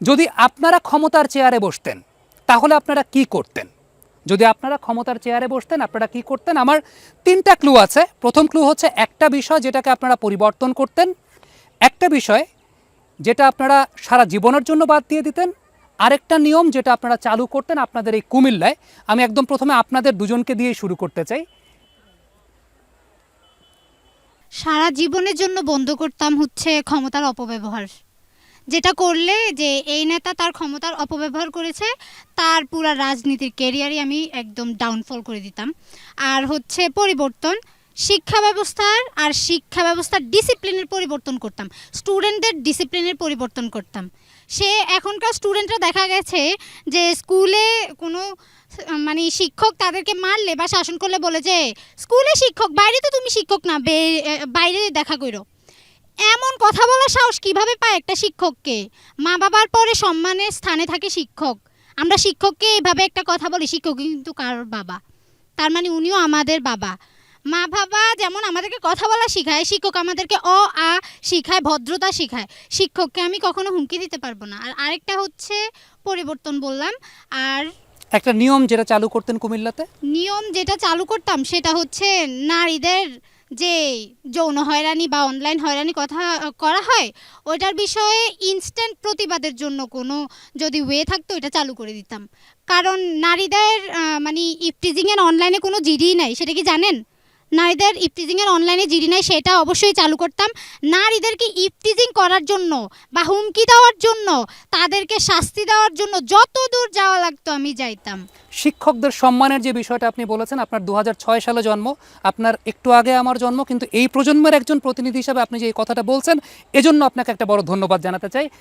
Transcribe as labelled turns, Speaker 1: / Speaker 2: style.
Speaker 1: যদি আপনারা ক্ষমতার চেয়ারে বসতেন তাহলে আপনারা কি করতেন? যদি আপনারা ক্ষমতার চেয়ারে বসতেন আপনারা কি করতেন? আমার তিনটা ক্লু আছে। প্রথম ক্লু হচ্ছে একটা বিষয় যেটাকে আপনারা পরিবর্তন করতেন, একটা বিষয় যেটা আপনারা সারা জীবনের জন্য বাদ দিয়ে দিতেন, আরেকটা নিয়ম যেটা আপনারা চালু করতেন আপনাদের এই কুমিল্লায়। আমি একদম প্রথমে আপনাদের দুজনকে দিয়েই শুরু করতে চাই।
Speaker 2: সারা জীবনের জন্য বন্ধ করতাম হচ্ছে ক্ষমতার অপব্যবহার। যেটা করলে যে এই নেতা তার ক্ষমতার অপব্যবহার করেছে, তার পুরা রাজনীতির ক্যারিয়ারই আমি একদম ডাউনফল করে দিতাম। আর হচ্ছে পরিবর্তন, শিক্ষা ব্যবস্থার ডিসিপ্লিনের পরিবর্তন করতাম, স্টুডেন্টদের ডিসিপ্লিনের পরিবর্তন করতাম। এখনকার স্টুডেন্টরা দেখা গেছে যে স্কুলে কোনো মানে শিক্ষক তাদেরকে মারলে বা শাসন করলে বলে যে স্কুলে শিক্ষক, বাইরে তো তুমি শিক্ষক না, বাইরে দেখা করো। এমন কথা বলার সাহস কিভাবে পায় একটা শিক্ষককে? মা বাবার পরে সম্মানের স্থানে থাকে শিক্ষক। আমরা শিক্ষককে এইভাবে একটা কথা বলি, শিক্ষক কিন্তু কারোর বাবা, তার মানে উনিও আমাদের বাবা। মা বাবা যেমন আমাদেরকে কথা বলা শেখায়, শিক্ষক আমাদেরকে অ আ শিখায়, ভদ্রতা শেখায়। শিক্ষককে আমি কখনো হুমকি দিতে পারবো না। আর আরেকটা হচ্ছে পরিবর্তন বললাম। আর
Speaker 1: একটা নিয়ম যেটা চালু করতেন কুমিল্লাতে?
Speaker 2: নিয়ম যেটা চালু করতাম সেটা হচ্ছে নারীদের যে যৌন হয়রানি বা অনলাইন হয়রানি কথা করা হয়, ওইটার বিষয়ে ইনস্ট্যান্ট প্রতিবাদের জন্য কোনো যদি ওয়ে থাকতো এটা চালু করে দিতাম। কারণ নারীদের মানে ইফটিজিংয়ের অনলাইনে কোনো জিডি নাই, সেটা কি জানেন? নারীদের ইফটিজিংয়ের অনলাইনে জিডি নাই, সেটা অবশ্যই চালু করতাম। নারীদেরকে ইফটিজিং করার জন্য বা হুমকি দেওয়ার জন্য, তাদেরকে শাস্তি দেওয়ার জন্য যত দূর যাওয়া লাগতো আমি যাইতাম।
Speaker 1: শিক্ষকদের সম্মানের যে বিষয়টা আপনি বলেছেন, আপনার 2006 সালে জন্ম, আপনার একটু আগে আমার জন্ম, কিন্তু এই প্রজন্মের একজন প্রতিনিধি হিসাবে আপনি যে এই কথাটা বলছেন এজন্য আপনাকে একটা বড় ধন্যবাদ জানাতে চাই।